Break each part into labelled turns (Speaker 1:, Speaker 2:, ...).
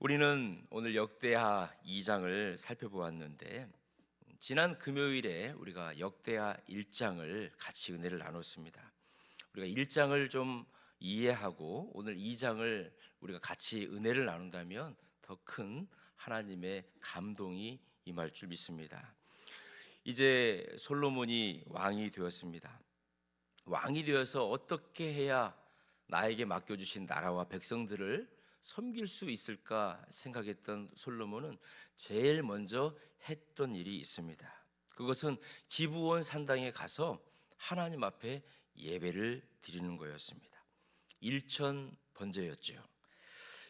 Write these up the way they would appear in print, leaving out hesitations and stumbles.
Speaker 1: 우리는 오늘 역대하 2장을 살펴보았는데 지난 금요일에 우리가 역대하 1장을 같이 은혜를 나눴습니다. 우리가 1장을 좀 이해하고 오늘 2장을 우리가 같이 은혜를 나눈다면 더 큰 하나님의 감동이 임할 줄 믿습니다. 이제 솔로몬이 왕이 되었습니다. 왕이 되어서 어떻게 해야 나에게 맡겨주신 나라와 백성들을 섬길 수 있을까 생각했던 솔로몬은 제일 먼저 했던 일이 있습니다. 그것은 기브온 산당에 가서 하나님 앞에 예배를 드리는 거였습니다. 일천번제였죠.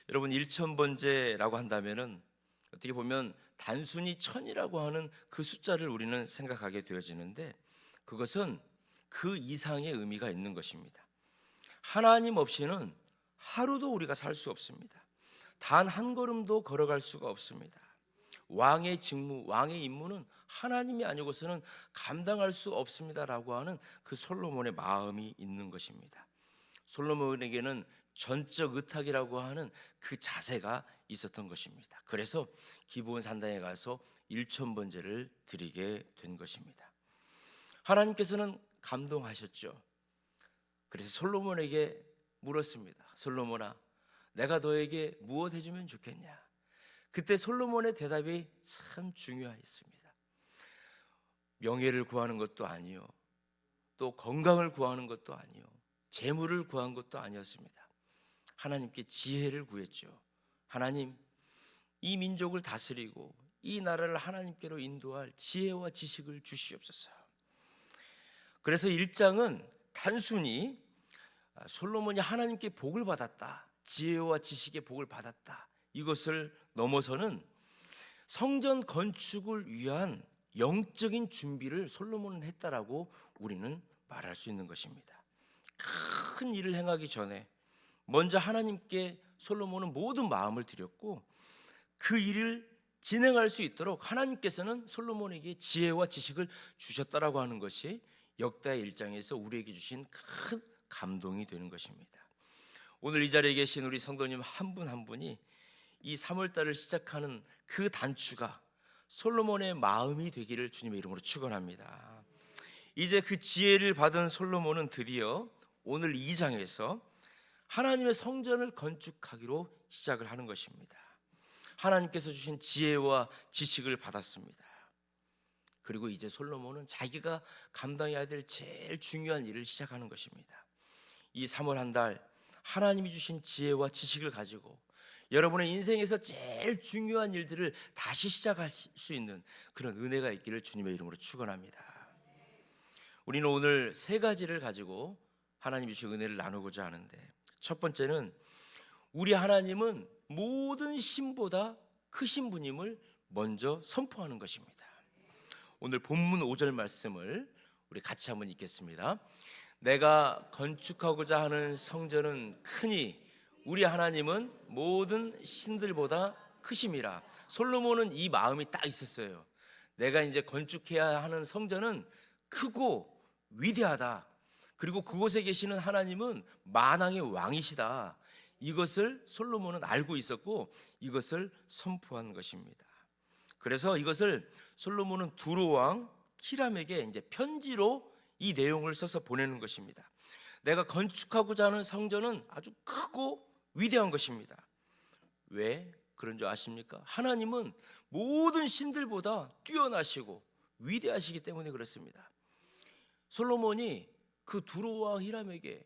Speaker 1: 여러분, 일천번제라고 한다면은 어떻게 보면 단순히 천이라고 하는 그 숫자를 우리는 생각하게 되어지는데 그것은 그 이상의 의미가 있는 것입니다. 하나님 없이는 하루도 우리가 살 수 없습니다. 단 한 걸음도 걸어갈 수가 없습니다. 왕의 직무, 왕의 임무는 하나님이 아니고서는 감당할 수 없습니다라고 하는 그 솔로몬의 마음이 있는 것입니다. 솔로몬에게는 전적 의탁이라고 하는 그 자세가 있었던 것입니다. 그래서 기브온 산당에 가서 일천번제를 드리게 된 것입니다. 하나님께서는 감동하셨죠. 그래서 솔로몬에게 물었습니다. 솔로몬아, 내가 너에게 무엇 해주면 좋겠냐? 그때 솔로몬의 대답이 참 중요했습니다. 명예를 구하는 것도 아니요, 또 건강을 구하는 것도 아니요, 재물을 구한 것도 아니었습니다. 하나님께 지혜를 구했죠. 하나님, 이 민족을 다스리고 이 나라를 하나님께로 인도할 지혜와 지식을 주시옵소서. 그래서 1장은 단순히 솔로몬이 하나님께 복을 받았다, 지혜와 지식의 복을 받았다, 이것을 넘어서는 성전 건축을 위한 영적인 준비를 솔로몬은 했다라고 우리는 말할 수 있는 것입니다. 큰 일을 행하기 전에 먼저 하나님께 솔로몬은 모든 마음을 드렸고 그 일을 진행할 수 있도록 하나님께서는 솔로몬에게 지혜와 지식을 주셨다라고 하는 것이 역대 1장에서 우리에게 주신 큰 감동이 되는 것입니다. 오늘 이 자리에 계신 우리 성도님 한 분 한 분이 이 3월달을 시작하는 그 단추가 솔로몬의 마음이 되기를 주님의 이름으로 축원합니다. 이제 그 지혜를 받은 솔로몬은 드디어 오늘 2장에서 하나님의 성전을 건축하기로 시작을 하는 것입니다. 하나님께서 주신 지혜와 지식을 받았습니다. 그리고 이제 솔로몬은 자기가 감당해야 될 제일 중요한 일을 시작하는 것입니다. 이 3월 한 달 하나님이 주신 지혜와 지식을 가지고 여러분의 인생에서 제일 중요한 일들을 다시 시작할 수 있는 그런 은혜가 있기를 주님의 이름으로 축원합니다. 우리는 오늘 세 가지를 가지고 하나님이 주신 은혜를 나누고자 하는데, 첫 번째는 우리 하나님은 모든 신보다 크신 분임을 먼저 선포하는 것입니다. 오늘 본문 5절 말씀을 우리 같이 한번 읽겠습니다. 내가 건축하고자 하는 성전은 크니 우리 하나님은 모든 신들보다 크심이라. 솔로몬은 이 마음이 딱 있었어요. 내가 이제 건축해야 하는 성전은 크고 위대하다. 그리고 그곳에 계시는 하나님은 만왕의 왕이시다. 이것을 솔로몬은 알고 있었고 이것을 선포한 것입니다. 그래서 이것을 솔로몬은 두로 왕 히람에게 이제 편지로 이 내용을 써서 보내는 것입니다. 내가 건축하고자 하는 성전은 아주 크고 위대한 것입니다. 왜 그런 줄 아십니까? 하나님은 모든 신들보다 뛰어나시고 위대하시기 때문에 그렇습니다. 솔로몬이 그 두로 왕 히람에게,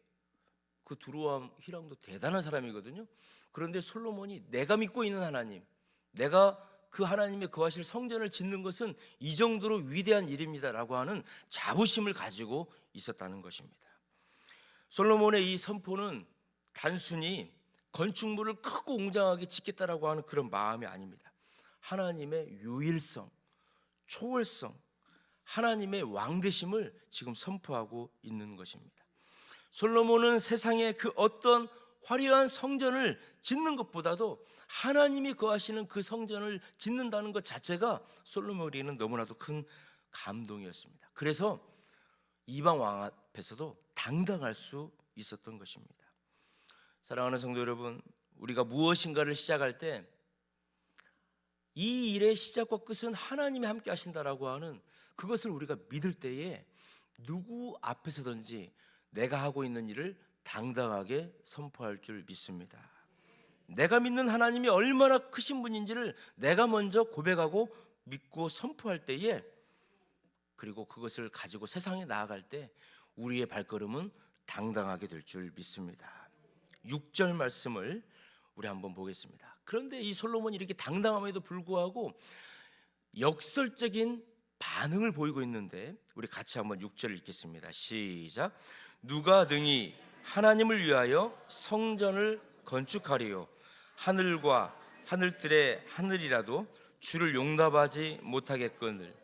Speaker 1: 그 두로 왕 히람도 대단한 사람이거든요. 그런데 솔로몬이 내가 믿고 있는 하나님, 내가 그 하나님의 거하실 성전을 짓는 것은 이 정도로 위대한 일입니다라고 하는 자부심을 가지고 있었다는 것입니다. 솔로몬의 이 선포는 단순히 건축물을 크고 웅장하게 짓겠다라고 하는 그런 마음이 아닙니다. 하나님의 유일성, 초월성, 하나님의 왕되심을 지금 선포하고 있는 것입니다. 솔로몬은 세상에 그 어떤 화려한 성전을 짓는 것보다도 하나님이 거하시는 그 성전을 짓는다는 것 자체가 솔로몬에게는 너무나도 큰 감동이었습니다. 그래서 이방 왕 앞에서도 당당할 수 있었던 것입니다. 사랑하는 성도 여러분, 우리가 무엇인가를 시작할 때 이 일의 시작과 끝은 하나님이 함께 하신다라고 하는 그것을 우리가 믿을 때에 누구 앞에서든지 내가 하고 있는 일을 당당하게 선포할 줄 믿습니다. 내가 믿는 하나님이 얼마나 크신 분인지를 내가 먼저 고백하고 믿고 선포할 때에, 그리고 그것을 가지고 세상에 나아갈 때 우리의 발걸음은 당당하게 될 줄 믿습니다. 6절 말씀을 우리 한번 보겠습니다. 그런데 이 솔로몬이 이렇게 당당함에도 불구하고 역설적인 반응을 보이고 있는데, 우리 같이 한번 6절 읽겠습니다. 시작. 누가 능히 하나님을 위하여 성전을 건축하리요? 하늘과 하늘들의 하늘이라도 주를 용납하지 못하겠거늘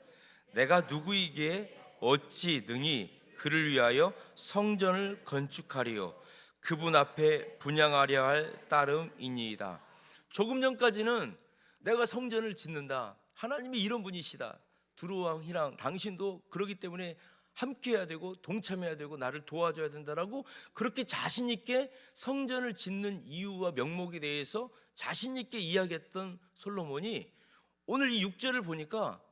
Speaker 1: 내가 누구이기에 어찌 능히 그를 위하여 성전을 건축하리요? 그분 앞에 분향하려 할 따름이니이다. 조금 전까지는 내가 성전을 짓는다, 하나님이 이런 분이시다, 두루왕 희랑 당신도 그러기 때문에 함께해야 되고 동참해야 되고 나를 도와줘야 된다라고 그렇게 자신 있게 성전을 짓는 이유와 명목에 대해서 자신 있게 이야기했던 솔로몬이 오늘 이 6절을 보니까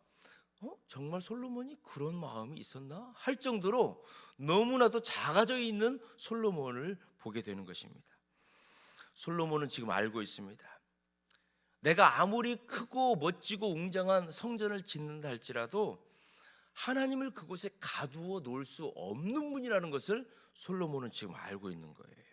Speaker 1: 정말 솔로몬이 그런 마음이 있었나 할 정도로 너무나도 작아져 있는 솔로몬을 보게 되는 것입니다. 솔로몬은 지금 알고 있습니다. 내가 아무리 크고 멋지고 웅장한 성전을 짓는다 할지라도 하나님을 그곳에 가두어 놓을 수 없는 분이라는 것을 솔로몬은 지금 알고 있는 거예요.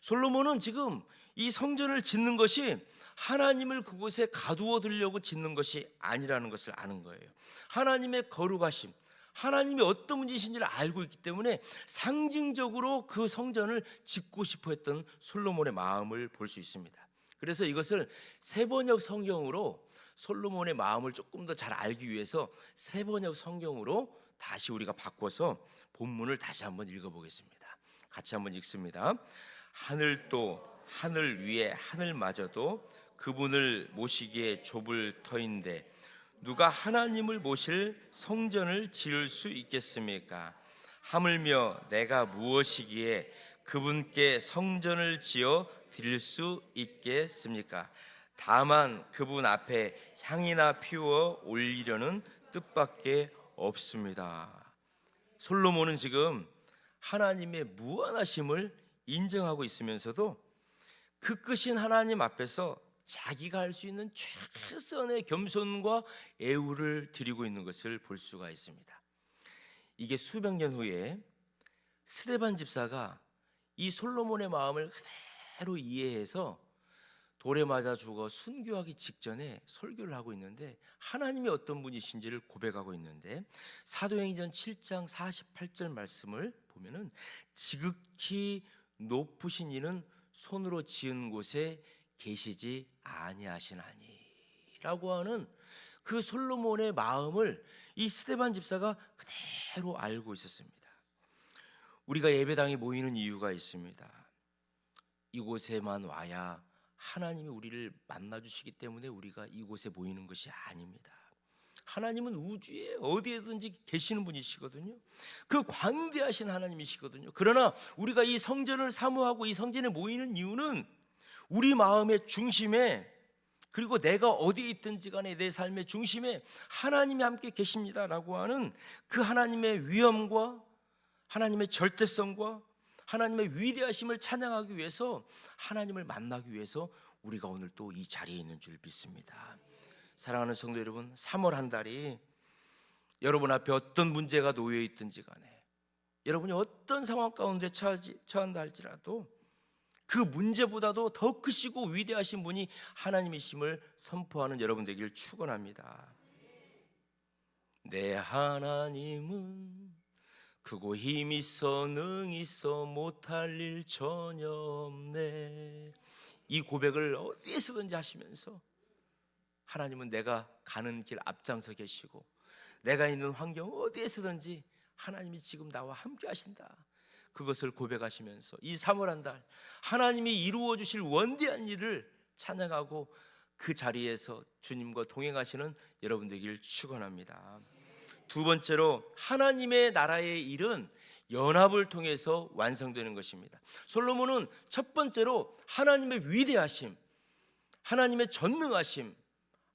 Speaker 1: 솔로몬은 지금 이 성전을 짓는 것이 하나님을 그곳에 가두어 두려고 짓는 것이 아니라는 것을 아는 거예요. 하나님의 거룩하심, 하나님이 어떤 분이신지를 알고 있기 때문에 상징적으로 그 성전을 짓고 싶어 했던 솔로몬의 마음을 볼 수 있습니다. 그래서 이것을 세번역 성경으로 솔로몬의 마음을 조금 더 잘 알기 위해서 세번역 성경으로 다시 우리가 바꿔서 본문을 다시 한번 읽어보겠습니다. 같이 한번 읽습니다. 하늘도 하늘 위에 하늘마저도 그분을 모시기에 좁을 터인데 누가 하나님을 모실 성전을 지을 수 있겠습니까? 하물며 내가 무엇이기에 그분께 성전을 지어 드릴 수 있겠습니까? 다만 그분 앞에 향이나 피워 올리려는 뜻밖에 없습니다. 솔로몬은 지금 하나님의 무한하심을 인정하고 있으면서도 그 크신 하나님 앞에서 자기가 할 수 있는 최선의 겸손과 애우를 드리고 있는 것을 볼 수가 있습니다. 이게 수백 년 후에 스데반 집사가 이 솔로몬의 마음을 그대로 이해해서 돌에 맞아 죽어 순교하기 직전에 설교를 하고 있는데 하나님이 어떤 분이신지를 고백하고 있는데, 사도행전 7장 48절 말씀을 보면은 지극히 높으신 이는 손으로 지은 곳에 계시지 아니하시나니 라고 하는 그 솔로몬의 마음을 이 스데반 집사가 그대로 알고 있었습니다. 우리가 예배당에 모이는 이유가 있습니다. 이곳에만 와야 하나님이 우리를 만나주시기 때문에 우리가 이곳에 모이는 것이 아닙니다. 하나님은 우주에 어디에든지 계시는 분이시거든요. 그 광대하신 하나님이시거든요. 그러나 우리가 이 성전을 사모하고 이 성전에 모이는 이유는 우리 마음의 중심에, 그리고 내가 어디에 있든지 간에 내 삶의 중심에 하나님이 함께 계십니다라고 하는 그 하나님의 위엄과 하나님의 절대성과 하나님의 위대하심을 찬양하기 위해서, 하나님을 만나기 위해서 우리가 오늘 또 이 자리에 있는 줄 믿습니다. 사랑하는 성도 여러분, 3월 한 달이 여러분 앞에 어떤 문제가 놓여 있든지 간에, 여러분이 어떤 상황 가운데 처한다 할지라도 그 문제보다도 더 크시고 위대하신 분이 하나님이심을 선포하는 여러분 되기를 축원합니다. 내 하나님은 크고 힘 있어 능 있어 못할 일 전혀 없네. 이 고백을 어디에서든지 하시면서 하나님은 내가 가는 길 앞장서 계시고 내가 있는 환경 어디에서든지 하나님이 지금 나와 함께 하신다, 그것을 고백하시면서 이 3월 한 달 하나님이 이루어 주실 원대한 일을 찬양하고 그 자리에서 주님과 동행하시는 여러분 되기를 축원합니다. 두 번째로, 하나님의 나라의 일은 연합을 통해서 완성되는 것입니다. 솔로몬은 첫 번째로 하나님의 위대하심, 하나님의 전능하심,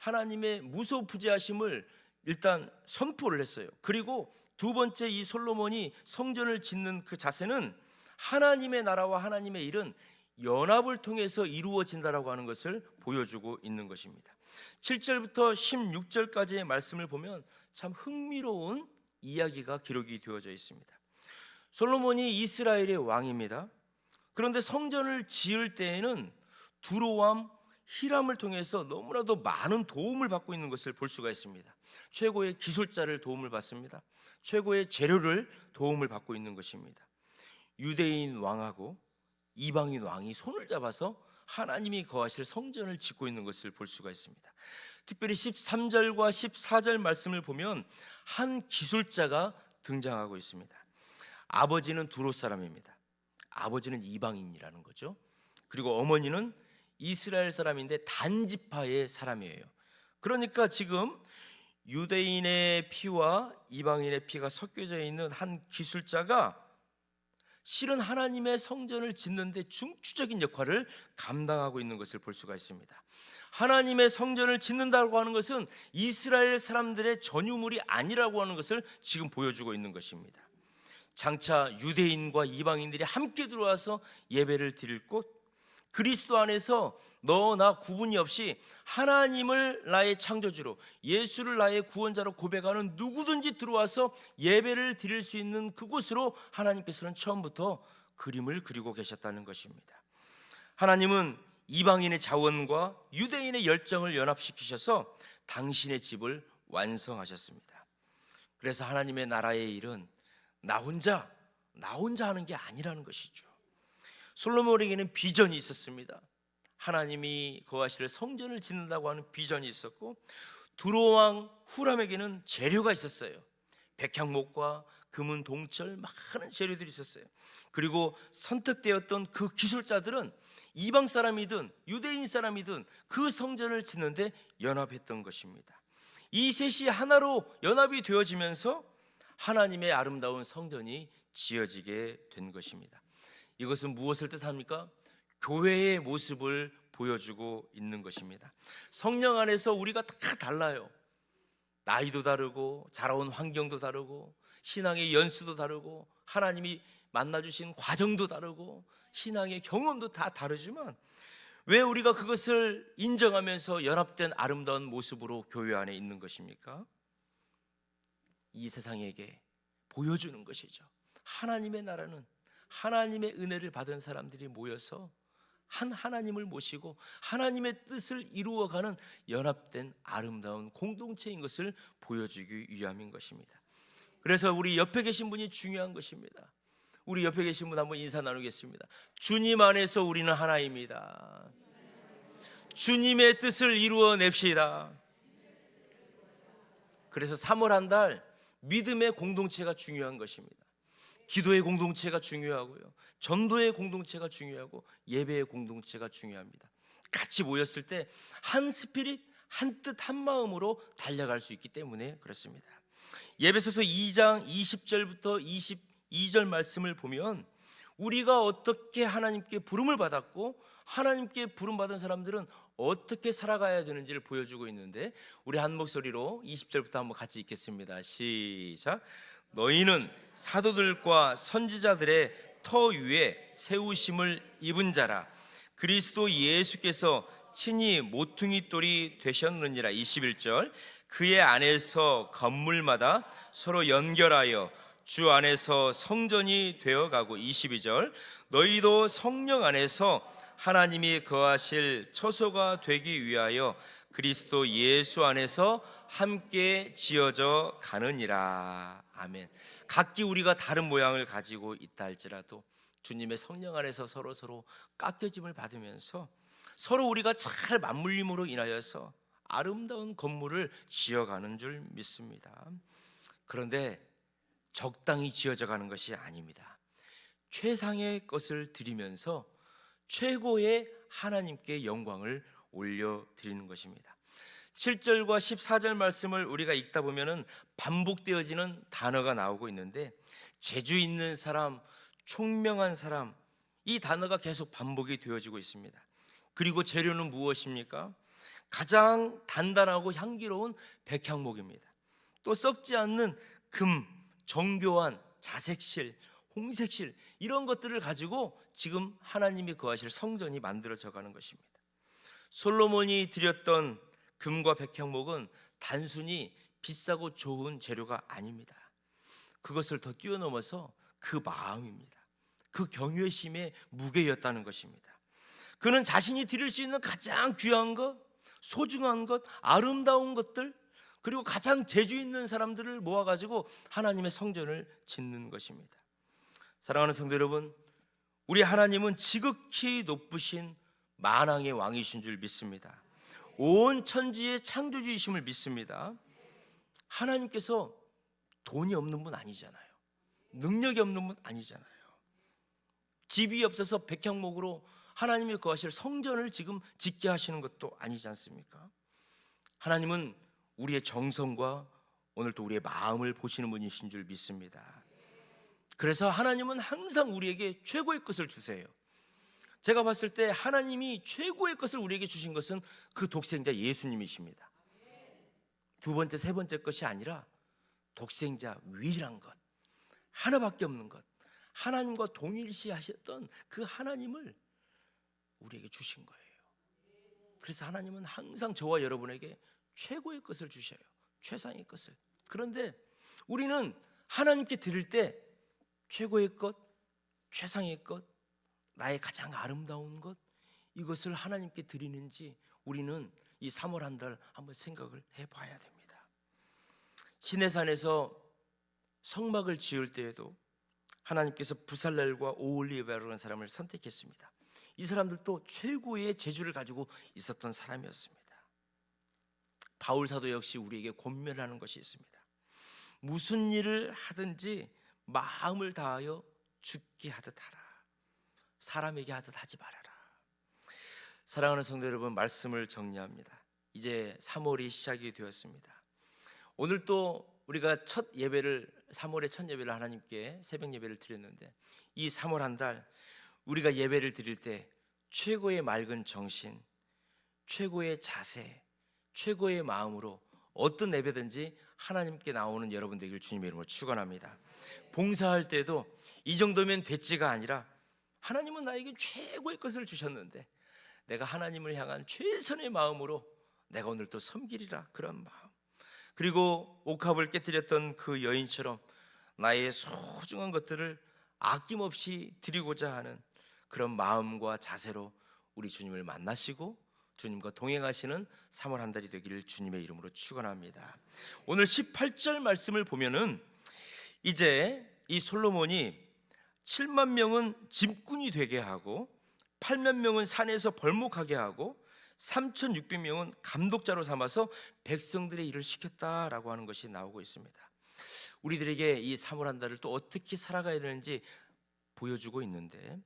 Speaker 1: 하나님의 무소부재하심을 일단 선포를 했어요. 그리고 두 번째, 이 솔로몬이 성전을 짓는 그 자세는 하나님의 나라와 하나님의 일은 연합을 통해서 이루어진다라고 하는 것을 보여주고 있는 것입니다. 7절부터 16절까지의 말씀을 보면 참 흥미로운 이야기가 기록이 되어져 있습니다. 솔로몬이 이스라엘의 왕입니다. 그런데 성전을 지을 때에는 두로암, 히람을 통해서 너무나도 많은 도움을 받고 있는 것을 볼 수가 있습니다. 최고의 기술자를 도움을 받습니다. 최고의 재료를 도움을 받고 있는 것입니다. 유대인 왕하고 이방인 왕이 손을 잡아서 하나님이 거하실 성전을 짓고 있는 것을 볼 수가 있습니다. 특별히 13절과 14절 말씀을 보면 한 기술자가 등장하고 있습니다. 아버지는 두로 사람입니다. 아버지는 이방인이라는 거죠. 그리고 어머니는 이스라엘 사람인데 단지파의 사람이에요. 그러니까 지금 유대인의 피와 이방인의 피가 섞여져 있는 한 기술자가 실은 하나님의 성전을 짓는데 중추적인 역할을 감당하고 있는 것을 볼 수가 있습니다. 하나님의 성전을 짓는다고 하는 것은 이스라엘 사람들의 전유물이 아니라고 하는 것을 지금 보여주고 있는 것입니다. 장차 유대인과 이방인들이 함께 들어와서 예배를 드릴 곳, 그리스도 안에서 너 나 구분이 없이 하나님을 나의 창조주로, 예수를 나의 구원자로 고백하는 누구든지 들어와서 예배를 드릴 수 있는 그곳으로 하나님께서는 처음부터 그림을 그리고 계셨다는 것입니다. 하나님은 이방인의 자원과 유대인의 열정을 연합시키셔서 당신의 집을 완성하셨습니다. 그래서 하나님의 나라의 일은 나 혼자 하는 게 아니라는 것이죠. 솔로몬에게는 비전이 있었습니다. 하나님이 거하실 성전을 짓는다고 하는 비전이 있었고, 두로왕 후람에게는 재료가 있었어요. 백향목과 금은, 동철, 많은 재료들이 있었어요. 그리고 선택되었던 그 기술자들은 이방 사람이든 유대인 사람이든 그 성전을 짓는데 연합했던 것입니다. 이 셋이 하나로 연합이 되어지면서 하나님의 아름다운 성전이 지어지게 된 것입니다. 이것은 무엇을 뜻합니까? 교회의 모습을 보여주고 있는 것입니다. 성령 안에서 우리가 다 달라요. 나이도 다르고 자라온 환경도 다르고 신앙의 연수도 다르고 하나님이 만나주신 과정도 다르고 신앙의 경험도 다 다르지만 왜 우리가 그것을 인정하면서 연합된 아름다운 모습으로 교회 안에 있는 것입니까? 이 세상에게 보여주는 것이죠. 하나님의 나라는 하나님의 은혜를 받은 사람들이 모여서 한 하나님을 모시고 하나님의 뜻을 이루어가는 연합된 아름다운 공동체인 것을 보여주기 위함인 것입니다. 그래서 우리 옆에 계신 분이 중요한 것입니다. 우리 옆에 계신 분 한번 인사 나누겠습니다. 주님 안에서 우리는 하나입니다. 주님의 뜻을 이루어냅시다. 그래서 3월 한 달 믿음의 공동체가 중요한 것입니다. 기도의 공동체가 중요하고요, 전도의 공동체가 중요하고 예배의 공동체가 중요합니다. 같이 모였을 때 한 스피릿, 한 뜻, 한 마음으로 달려갈 수 있기 때문에 그렇습니다. 예배소서 2장 20절부터 22절 말씀을 보면 우리가 어떻게 하나님께 부름을 받았고 하나님께 부름받은 사람들은 어떻게 살아가야 되는지를 보여주고 있는데, 우리 한 목소리로 20절부터 한번 같이 읽겠습니다. 시작. 너희는 사도들과 선지자들의 터 위에 세우심을 입은 자라. 그리스도 예수께서 친히 모퉁이 돌이 되셨느니라. 21절. 그의 안에서 건물마다 서로 연결하여 주 안에서 성전이 되어가고. 22절. 너희도 성령 안에서 하나님이 거하실 처소가 되기 위하여 그리스도 예수 안에서 함께 지어져 가느니라. 아멘. 각기 우리가 다른 모양을 가지고 있다 할지라도 주님의 성령 안에서 서로 깎여짐을 받으면서 서로 우리가 잘 맞물림으로 인하여서 아름다운 건물을 지어가는 줄 믿습니다. 그런데 적당히 지어져 가는 것이 아닙니다. 최상의 것을 드리면서 최고의 하나님께 영광을 올려드리는 것입니다. 7절과 14절 말씀을 우리가 읽다 보면은 반복되어지는 단어가 나오고 있는데, 재주 있는 사람, 총명한 사람, 이 단어가 계속 반복이 되어지고 있습니다. 그리고 재료는 무엇입니까? 가장 단단하고 향기로운 백향목입니다. 또 썩지 않는 금, 정교한 자색실, 홍색실, 이런 것들을 가지고 지금 하나님이 거하실 성전이 만들어져 가는 것입니다. 솔로몬이 드렸던 금과 백향목은 단순히 비싸고 좋은 재료가 아닙니다. 그것을 더 뛰어넘어서 그 마음입니다. 그 경외심의 무게였다는 것입니다. 그는 자신이 드릴 수 있는 가장 귀한 것, 소중한 것, 아름다운 것들, 그리고 가장 재주 있는 사람들을 모아가지고 하나님의 성전을 짓는 것입니다. 사랑하는 성도 여러분, 우리 하나님은 지극히 높으신 만왕의 왕이신 줄 믿습니다. 온 천지의 창조주이심을 믿습니다. 하나님께서 돈이 없는 분 아니잖아요. 능력이 없는 분 아니잖아요. 집이 없어서 백향목으로 하나님이 거하실 성전을 지금 짓게 하시는 것도 아니지 않습니까? 하나님은 우리의 정성과 오늘 또 우리의 마음을 보시는 분이신 줄 믿습니다. 그래서 하나님은 항상 우리에게 최고의 것을 주세요. 제가 봤을 때 하나님이 최고의 것을 우리에게 주신 것은 그 독생자 예수님이십니다. 두 번째, 세 번째 것이 아니라 독생자 유일한 것, 하나밖에 없는 것, 하나님과 동일시하셨던 그 하나님을 우리에게 주신 거예요. 그래서 하나님은 항상 저와 여러분에게 최고의 것을 주셔요. 최상의 것을. 그런데 우리는 하나님께 드릴 때 최고의 것, 최상의 것, 나의 가장 아름다운 것, 이것을 하나님께 드리는지 우리는 이 3월 한 달 한번 생각을 해봐야 됩니다. 시내산에서 성막을 지을 때에도 하나님께서 부살렐과 오홀리바라는 사람을 선택했습니다. 이 사람들도 최고의 재주를 가지고 있었던 사람이었습니다. 바울 사도 역시 우리에게 권면하는 것이 있습니다. 무슨 일을 하든지 마음을 다하여 죽게 하듯 하라. 사람에게 하듯 하지 말아라. 사랑하는 성도 여러분, 말씀을 정리합니다. 이제 3월이 시작이 되었습니다. 오늘 또 우리가 첫 예배를, 3월의 첫 예배를 하나님께 새벽 예배를 드렸는데, 이 3월 한 달 우리가 예배를 드릴 때 최고의 맑은 정신, 최고의 자세, 최고의 마음으로 어떤 예배든지 하나님께 나오는 여러분 되길 주님의 이름으로 축원합니다. 봉사할 때도 이 정도면 됐지가 아니라 하나님은 나에게 최고의 것을 주셨는데 내가 하나님을 향한 최선의 마음으로 내가 오늘 또 섬기리라, 그런 마음. 그리고 옥합을 깨뜨렸던 그 여인처럼 나의 소중한 것들을 아낌없이 드리고자 하는 그런 마음과 자세로 우리 주님을 만나시고 주님과 동행하시는 3월 한 달이 되기를 주님의 이름으로 축원합니다. 오늘 18절 말씀을 보면은 이제 이 솔로몬이 7만 명은 짐꾼이 되게 하고 8만 명은 산에서 벌목하게 하고 3,600명은 감독자로 삼아서 백성들의 일을 시켰다라고 하는 것이 나오고 있습니다. 우리들에게 이 3월 한 달을 또 어떻게 살아가야 되는지 보여주고 있는데,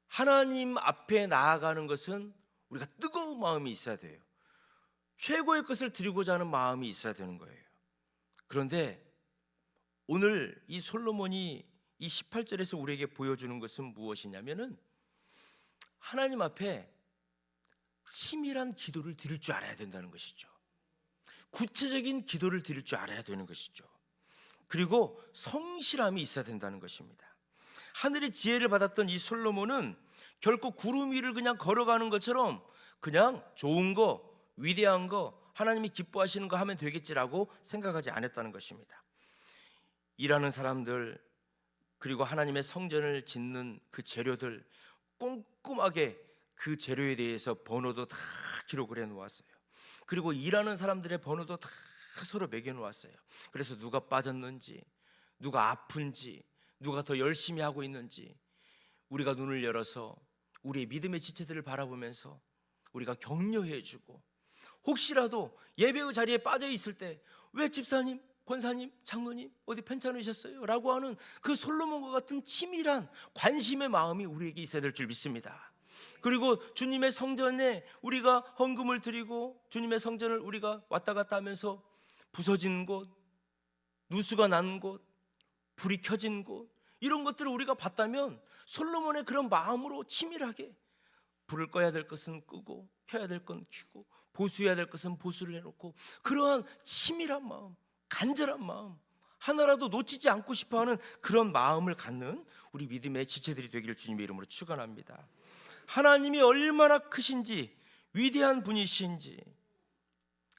Speaker 1: 하나님 앞에 나아가는 것은 우리가 뜨거운 마음이 있어야 돼요. 최고의 것을 드리고자 하는 마음이 있어야 되는 거예요. 그런데 오늘 이 솔로몬이 이 18절에서 우리에게 보여주는 것은 무엇이냐면은 하나님 앞에 치밀한 기도를 드릴 줄 알아야 된다는 것이죠. 구체적인 기도를 드릴 줄 알아야 되는 것이죠. 그리고 성실함이 있어야 된다는 것입니다. 하늘의 지혜를 받았던 이 솔로몬은 결코 구름 위를 그냥 걸어가는 것처럼 그냥 좋은 거, 위대한 거, 하나님이 기뻐하시는 거 하면 되겠지라고 생각하지 않았다는 것입니다. 일하는 사람들, 그리고 하나님의 성전을 짓는 그 재료들, 꼼꼼하게 그 재료에 대해서 번호도 다 기록을 해 놓았어요. 그리고 일하는 사람들의 번호도 다 서로 매겨 놓았어요. 그래서 누가 빠졌는지, 누가 아픈지, 누가 더 열심히 하고 있는지 우리가 눈을 열어서 우리의 믿음의 지체들을 바라보면서 우리가 격려해주고, 혹시라도 예배의 자리에 빠져 있을 때 왜 집사님, 권사님, 장로님 어디 편찮으셨어요? 라고 하는 그 솔로몬과 같은 치밀한 관심의 마음이 우리에게 있어야 될 줄 믿습니다. 그리고 주님의 성전에 우리가 헌금을 드리고 주님의 성전을 우리가 왔다 갔다 하면서 부서진 곳, 누수가 난 곳, 불이 켜진 곳, 이런 것들을 우리가 봤다면 솔로몬의 그런 마음으로 치밀하게 불을 꺼야 될 것은 끄고 켜야 될 건 켜고 보수해야 될 것은 보수를 해놓고 그러한 치밀한 마음, 간절한 마음, 하나라도 놓치지 않고 싶어하는 그런 마음을 갖는 우리 믿음의 지체들이 되기를 주님의 이름으로 축원합니다. 하나님이 얼마나 크신지, 위대한 분이신지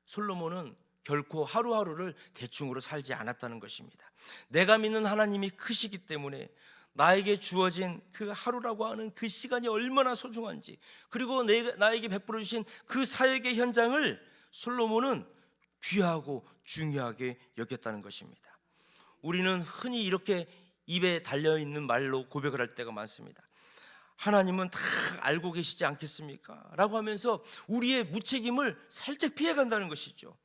Speaker 1: 솔로몬은 결코 하루하루를 대충으로 살지 않았다는 것입니다. 내가 믿는 하나님이 크시기 때문에 나에게 주어진 그 하루라고 하는 그 시간이 얼마나 소중한지, 그리고 나에게 베풀어 주신 그 사역의 현장을 솔로몬은 귀하고 중요하게 여겼다는 것입니다. 우리는 흔히 이렇게 입에 달려있는 말로 고백을 할 때가 많습니다. 하나님은 다 알고 계시지 않겠습니까? 라고 하면서 우리의 무책임을 살짝 피해간다는 것이죠.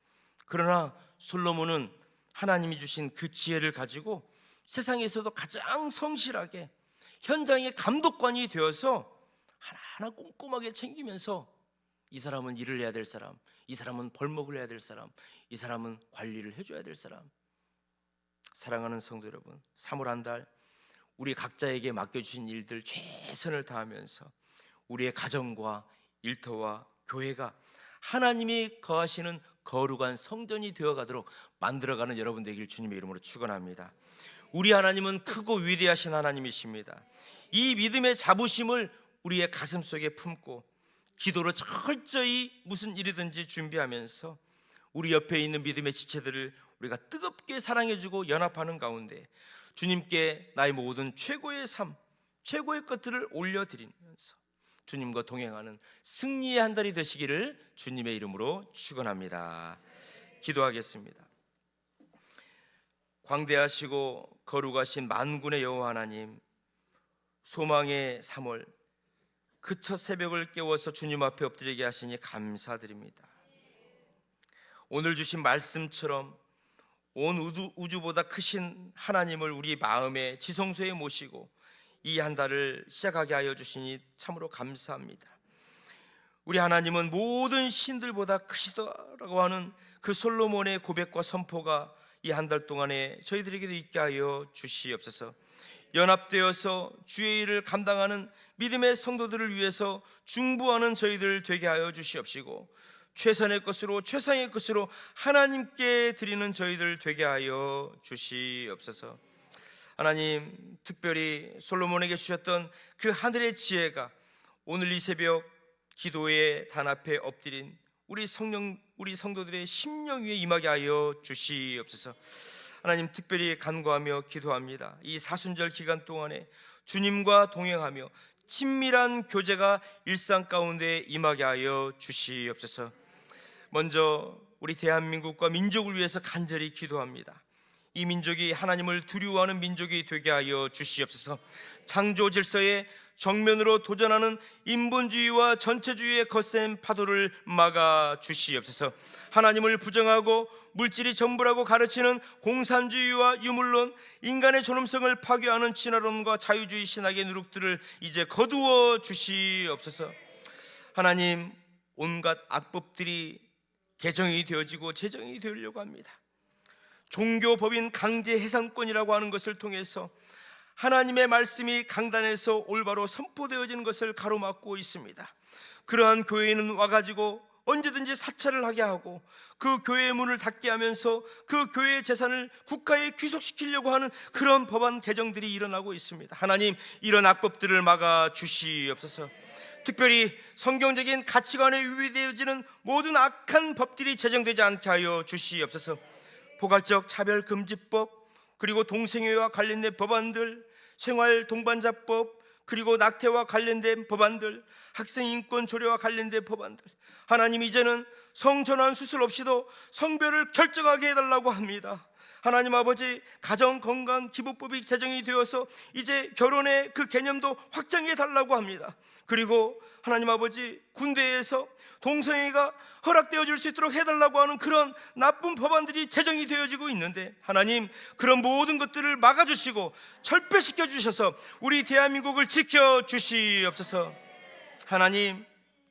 Speaker 1: 그러나 솔로몬은 하나님이 주신 그 지혜를 가지고 세상에서도 가장 성실하게 현장의 감독관이 되어서 하나하나 꼼꼼하게 챙기면서 이 사람은 일을 해야 될 사람, 이 사람은 벌목을 해야 될 사람, 이 사람은 관리를 해줘야 될 사람. 사랑하는 성도 여러분, 3월 한 달 우리 각자에게 맡겨주신 일들 최선을 다하면서 우리의 가정과 일터와 교회가 하나님이 거하시는 거룩한 성전이 되어가도록 만들어가는 여러분 되길 주님의 이름으로 축원합니다. 우리 하나님은 크고 위대하신 하나님이십니다. 이 믿음의 자부심을 우리의 가슴 속에 품고 기도로 철저히 무슨 일이든지 준비하면서 우리 옆에 있는 믿음의 지체들을 우리가 뜨겁게 사랑해주고 연합하는 가운데 주님께 나의 모든 최고의 삶, 최고의 것들을 올려드리면서 주님과 동행하는 승리의 한 달이 되시기를 주님의 이름으로 축원합니다. 기도하겠습니다. 광대하시고 거룩하신 만군의 여호와 하나님, 소망의 3월 그 첫 새벽을 깨워서 주님 앞에 엎드리게 하시니 감사드립니다. 오늘 주신 말씀처럼 온 우주보다 크신 하나님을 우리 마음의 지성소에 모시고 이 한 달을 시작하게 하여 주시니 참으로 감사합니다. 우리 하나님은 모든 신들보다 크시다라고 하는 그 솔로몬의 고백과 선포가 이 한 달 동안에 저희들에게도 있게 하여 주시옵소서. 연합되어서 주의 일을 감당하는 믿음의 성도들을 위해서 중보하는 저희들 되게 하여 주시옵시고, 최선의 것으로 최상의 것으로 하나님께 드리는 저희들 되게 하여 주시옵소서. 하나님, 특별히 솔로몬에게 주셨던 그 하늘의 지혜가 오늘 이 새벽 기도의 단 앞에 엎드린 우리 성도들의 심령 위에 임하게 하여 주시옵소서. 하나님, 특별히 간구하며 기도합니다. 이 사순절 기간 동안에 주님과 동행하며 친밀한 교제가 일상 가운데 임하게 하여 주시옵소서. 먼저 우리 대한민국과 민족을 위해서 간절히 기도합니다. 이 민족이 하나님을 두려워하는 민족이 되게 하여 주시옵소서. 창조 질서에 정면으로 도전하는 인본주의와 전체주의의 거센 파도를 막아 주시옵소서. 하나님을 부정하고 물질이 전부라고 가르치는 공산주의와 유물론, 인간의 존엄성을 파괴하는 진화론과 자유주의 신학의 누룩들을 이제 거두어 주시옵소서. 하나님, 온갖 악법들이 개정이 되어지고 제정이 되려고 합니다. 종교법인 강제 해산권이라고 하는 것을 통해서 하나님의 말씀이 강단에서 올바로 선포되어지는 것을 가로막고 있습니다. 그러한 교회는 와가지고 언제든지 사찰을 하게 하고 그 교회의 문을 닫게 하면서 그 교회의 재산을 국가에 귀속시키려고 하는 그런 법안 개정들이 일어나고 있습니다. 하나님, 이런 악법들을 막아 주시옵소서. 특별히 성경적인 가치관에 위배되어지는 모든 악한 법들이 제정되지 않게 하여 주시옵소서. 포괄적 차별금지법, 그리고 동성애와 관련된 법안들, 생활 동반자법, 그리고 낙태와 관련된 법안들, 학생인권 조례와 관련된 법안들, 하나님, 이제는 성전환 수술 없이도 성별을 결정하게 해달라고 합니다. 하나님 아버지, 가정건강기본법이 제정이 되어서 이제 결혼의 그 개념도 확장해 달라고 합니다. 그리고 하나님 아버지, 군대에서 동성애가 허락되어질 수 있도록 해달라고 하는 그런 나쁜 법안들이 제정이 되어지고 있는데, 하나님, 그런 모든 것들을 막아주시고 철폐시켜 주셔서 우리 대한민국을 지켜주시옵소서. 하나님,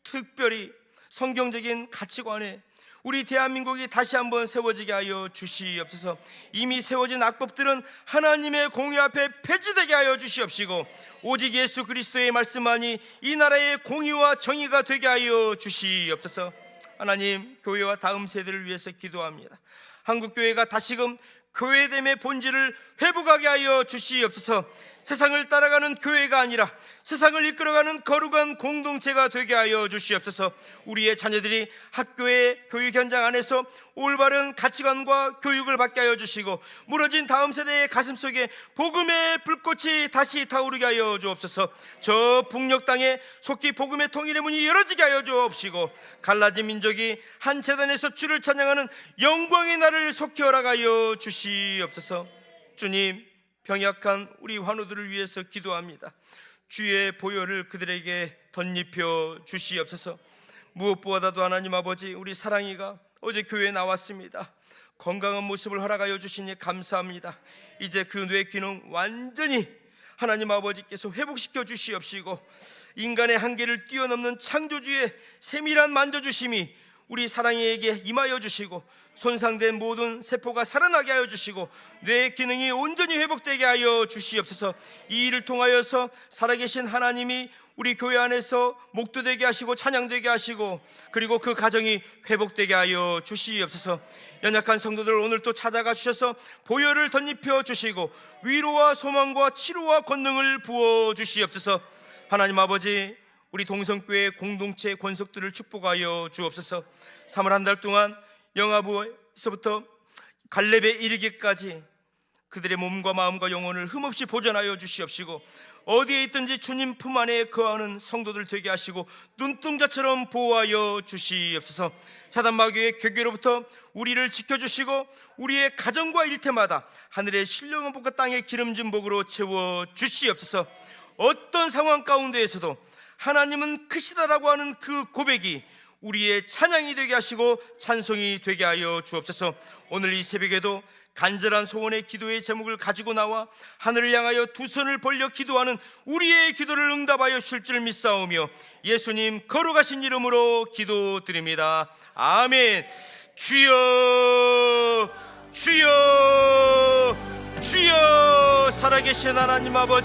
Speaker 1: 특별히 성경적인 가치관에 우리 대한민국이 다시 한번 세워지게 하여 주시옵소서. 이미 세워진 악법들은 하나님의 공의 앞에 폐지되게 하여 주시옵시고, 오직 예수 그리스도의 말씀만이 이 나라의 공의와 정의가 되게 하여 주시옵소서. 하나님, 교회와 다음 세대를 위해서 기도합니다. 한국교회가 다시금 교회됨의 본질을 회복하게 하여 주시옵소서. 세상을 따라가는 교회가 아니라 세상을 이끌어가는 거룩한 공동체가 되게 하여 주시옵소서. 우리의 자녀들이 학교의 교육 현장 안에서 올바른 가치관과 교육을 받게 하여 주시고, 무너진 다음 세대의 가슴 속에 복음의 불꽃이 다시 타오르게 하여 주옵소서. 저 북녘 땅에 속히 복음의 통일의 문이 열어지게 하여 주옵시고, 갈라진 민족이 한 재단에서 주를 찬양하는 영광의 날을 속히 허락하여 주시옵소서. 주님, 병약한 우리 환우들을 위해서 기도합니다. 주의 보혈을 그들에게 덧입혀 주시옵소서. 무엇보다도 하나님 아버지, 우리 사랑이가 어제 교회에 나왔습니다. 건강한 모습을 허락하여 주시니 감사합니다. 이제 그 뇌 기능 완전히 하나님 아버지께서 회복시켜 주시옵시고, 인간의 한계를 뛰어넘는 창조주의 세밀한 만져주심이 우리 사랑이에게 임하여 주시고, 손상된 모든 세포가 살아나게 하여 주시고, 뇌 기능이 온전히 회복되게 하여 주시옵소서. 이 일을 통하여서 살아계신 하나님이 우리 교회 안에서 목도되게 하시고 찬양되게 하시고, 그리고 그 가정이 회복되게 하여 주시옵소서. 연약한 성도들을 오늘 또 찾아가 주셔서 보혈을 덧입혀 주시고, 위로와 소망과 치료와 권능을 부어 주시옵소서. 하나님 아버지, 우리 동성교회 공동체 권속들을 축복하여 주옵소서. 3월 한 달 동안 영아부에서부터 갈렙에 이르기까지 그들의 몸과 마음과 영혼을 흠없이 보존하여 주시옵시고, 어디에 있든지 주님 품 안에 거하는 성도들 되게 하시고 눈동자처럼 보호하여 주시옵소서. 사단 마귀의 괴계로부터 우리를 지켜주시고, 우리의 가정과 일터마다 하늘의 신령한 복과 땅의 기름진 복으로 채워 주시옵소서. 어떤 상황 가운데에서도 하나님은 크시다라고 하는 그 고백이 우리의 찬양이 되게 하시고 찬송이 되게 하여 주옵소서. 오늘 이 새벽에도 간절한 소원의 기도의 제목을 가지고 나와 하늘을 향하여 두 손을 벌려 기도하는 우리의 기도를 응답하여 주실 줄 믿사오며, 예수님 거룩하신 이름으로 기도드립니다. 아멘. 주여, 주여, 주여. 살아계신 하나님 아버지,